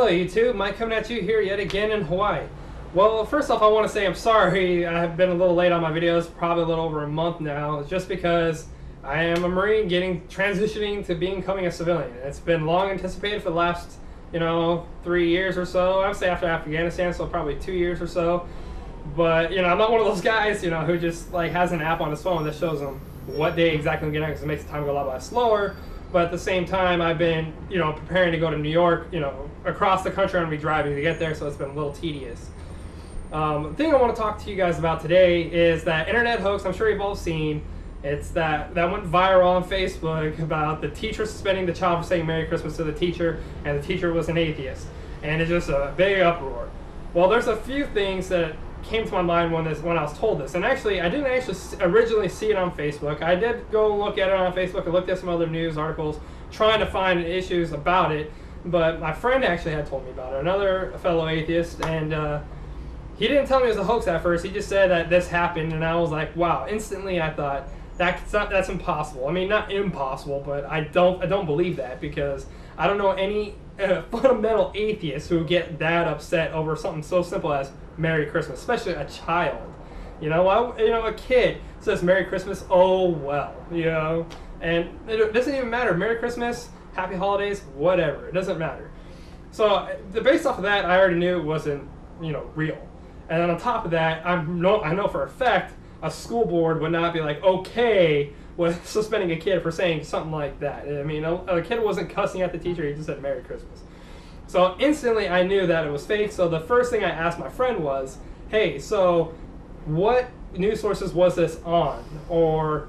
Hello YouTube, Mike coming at you here yet again in Hawaii. Well, first off I want to say I'm sorry I've been a little late on my videos, probably a little over a month now. It's just because I am a Marine transitioning to becoming a civilian. It's been long anticipated for the last, 3 years or so. I would say after Afghanistan, so probably 2 years or so. But, I'm not one of those guys, who just like has an app on his phone that shows him what day exactly I'm getting because it makes the time go a lot slower. But at the same time, I've been, preparing to go to New York, across the country. I'm going to be driving to get there, so it's been a little tedious. The thing I want to talk to you guys about today is that internet hoax I'm sure you've all seen. It's that went viral on Facebook about the teacher suspending the child for saying Merry Christmas to the teacher, and the teacher was an atheist. And it's just a big uproar. Well, there's a few things that came to my mind when I was told this, and actually I didn't originally see it on Facebook. I did go look at it on Facebook and looked at some other news articles trying to find issues about it, but my friend actually had told me about it, another fellow atheist, and he didn't tell me it was a hoax at first. He just said that this happened, and I was like, wow. Instantly I thought that's impossible. I mean, not impossible, but I don't believe that, because I don't know any fundamental atheists who get that upset over something so simple as Merry Christmas, especially a child. A kid says Merry Christmas, oh well, and it doesn't even matter. Merry Christmas, Happy Holidays, whatever, it doesn't matter. So based off of that, I already knew it wasn't, real. And then on top of that, I know for a fact a school board would not be like okay with suspending a kid for saying something like that. I mean, a kid wasn't cussing at the teacher, he just said Merry Christmas. So instantly I knew that it was fake. So the first thing I asked my friend was, hey, so what news sources was this on? Or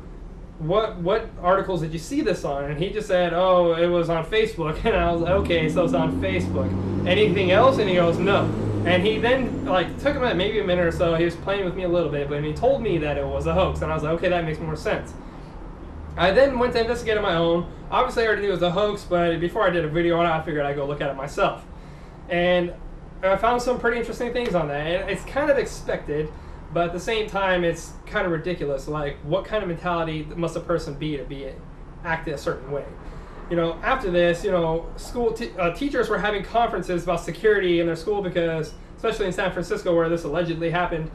what articles did you see this on? And he just said, oh, it was on Facebook. And I was like, okay, so it's on Facebook. Anything else? And he goes, no. And he then took him maybe a minute or so. He was playing with me a little bit, but he told me that it was a hoax. And I was like, okay, that makes more sense. I then went to investigate on my own. Obviously I already knew it was a hoax, but before I did a video on it, I figured I'd go look at it myself. And I found some pretty interesting things on that. And it's kind of expected, but at the same time, it's kind of ridiculous. Like, what kind of mentality must a person be to act a certain way? After this, school teachers were having conferences about security in their school because, especially in San Francisco where this allegedly happened,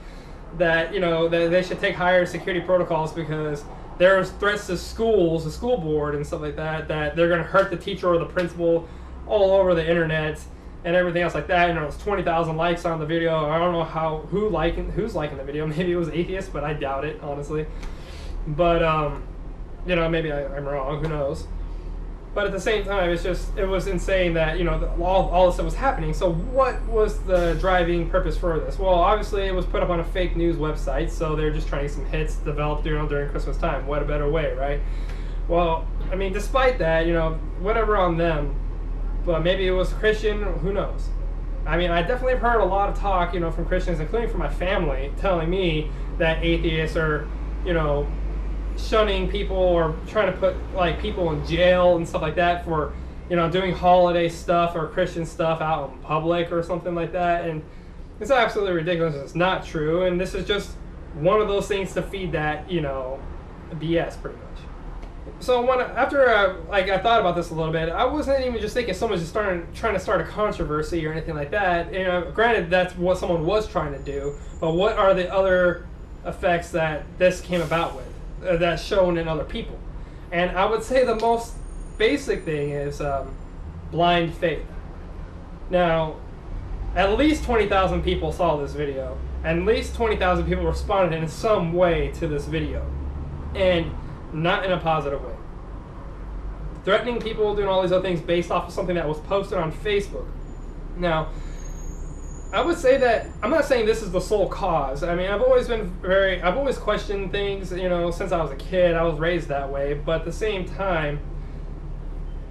that, that they should take higher security protocols because there's threats to schools, the school board and stuff like that, that they're going to hurt the teacher or the principal all over the internet and everything else like that. There's 20,000 likes on the video. I don't know who's liking the video. Maybe it was atheist, but I doubt it, honestly. But maybe I'm wrong. Who knows? But at the same time, it was insane that all this stuff was happening. So what was the driving purpose for this? Well, obviously it was put up on a fake news website, so they're just trying to get some hits developed during Christmas time. What a better way, right? Well, I mean, despite that, whatever on them. But maybe it was Christian, who knows? I mean, I definitely have heard a lot of talk, from Christians, including from my family, telling me that atheists are, shunning people or trying to put people in jail and stuff like that for, doing holiday stuff or Christian stuff out in public or something like that. And it's absolutely ridiculous. It's not true. And this is just one of those things to feed that, BS pretty much. So after I thought about this a little bit, I wasn't even just thinking someone's just trying to start a controversy or anything like that. Granted, that's what someone was trying to do, but what are the other effects that this came about with, that's shown in other people? And I would say the most basic thing is blind faith. Now, at least 20,000 people saw this video, and at least 20,000 people responded in some way to this video, and not in a positive way. Threatening people, doing all these other things based off of something that was posted on Facebook. Now, I would say that, I'm not saying this is the sole cause. I mean, I've always questioned things, since I was a kid. I was raised that way. But at the same time,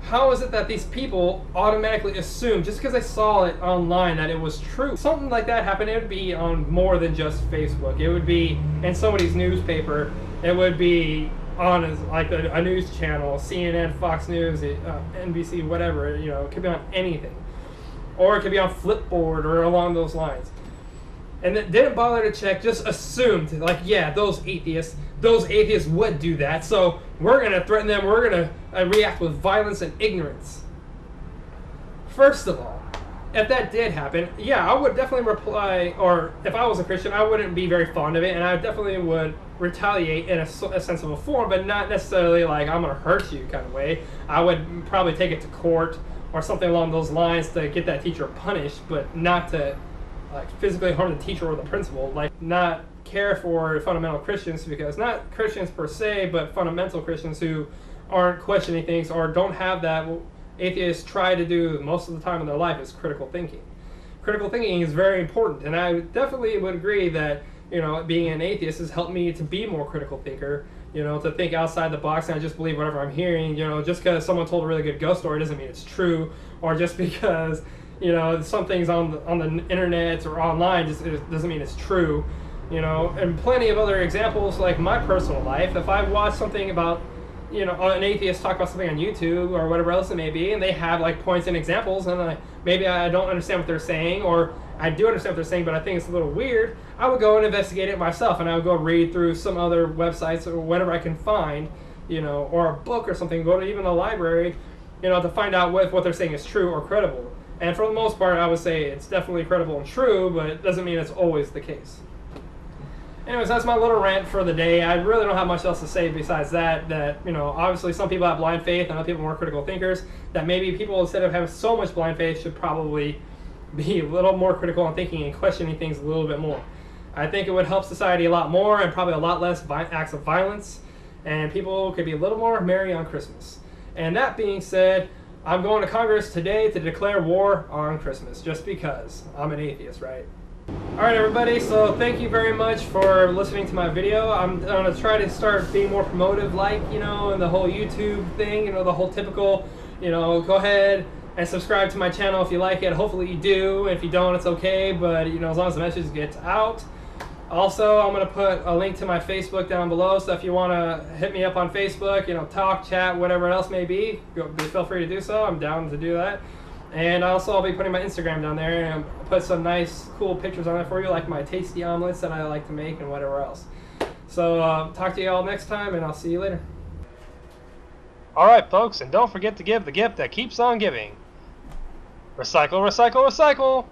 how is it that these people automatically assume, just because they saw it online, that it was true? Something like that happened, it would be on more than just Facebook. It would be in somebody's newspaper. It would be on a news channel, CNN, Fox News, NBC, whatever. It could be on anything. Or it could be on Flipboard or along those lines. And it didn't bother to check, just assumed, yeah, those atheists would do that, so we're going to threaten them, we're going to react with violence and ignorance. First of all, if that did happen, yeah, I would definitely reply, or if I was a Christian, I wouldn't be very fond of it, and I definitely would retaliate in a sense of a form, but not necessarily like I'm going to hurt you kind of way. I would probably take it to court or something along those lines to get that teacher punished, but not to like physically harm the teacher or the principal. Like, not care for fundamental Christians, because not Christians per se, but fundamental Christians who aren't questioning things or don't have that. Atheists try to do most of the time in their life is critical thinking. Critical thinking is very important, and I definitely would agree that, you know, being an atheist has helped me to be a more critical thinker, you know, to think outside the box and not just believe whatever I'm hearing. You know, just because someone told a really good ghost story doesn't mean it's true, or just because, you know, some things on the internet or online just it doesn't mean it's true, you know. And plenty of other examples, like my personal life. If I watch something about, you know, an atheist talk about something on YouTube or whatever else it may be, and they have like points and examples, and maybe I don't understand what they're saying, or I do understand what they're saying, but I think it's a little weird, I would go and investigate it myself, and I would go read through some other websites or whatever I can find, you know, or a book or something, go to even a library, you know, to find out what they're saying is true or credible. And for the most part, I would say it's definitely credible and true, but it doesn't mean it's always the case. Anyways, that's my little rant for the day. I really don't have much else to say besides that, you know, obviously some people have blind faith and other people are more critical thinkers, that maybe people, instead of having so much blind faith, should probably be a little more critical and thinking and questioning things a little bit more. I think it would help society a lot more, and probably a lot less acts of violence, and people could be a little more merry on Christmas. And that being said, I'm going to Congress today to declare war on Christmas, just because I'm an atheist, right? Alright everybody, so thank you very much for listening to my video. I'm going to try to start being more promotive, like, you know, and the whole YouTube thing, you know, the whole typical, you know, go ahead and subscribe to my channel if you like it. Hopefully you do. If you don't, it's okay, but, you know, as long as the message gets out. Also, I'm going to put a link to my Facebook down below, so if you want to hit me up on Facebook, you know, talk, chat, whatever else may be, feel free to do so. I'm down to do that. And also, I'll be putting my Instagram down there, and I'll put some nice, cool pictures on there for you, like my tasty omelets that I like to make and whatever else. So, talk to you all next time, and I'll see you later. Alright, folks, and don't forget to give the gift that keeps on giving. Recycle, recycle, recycle!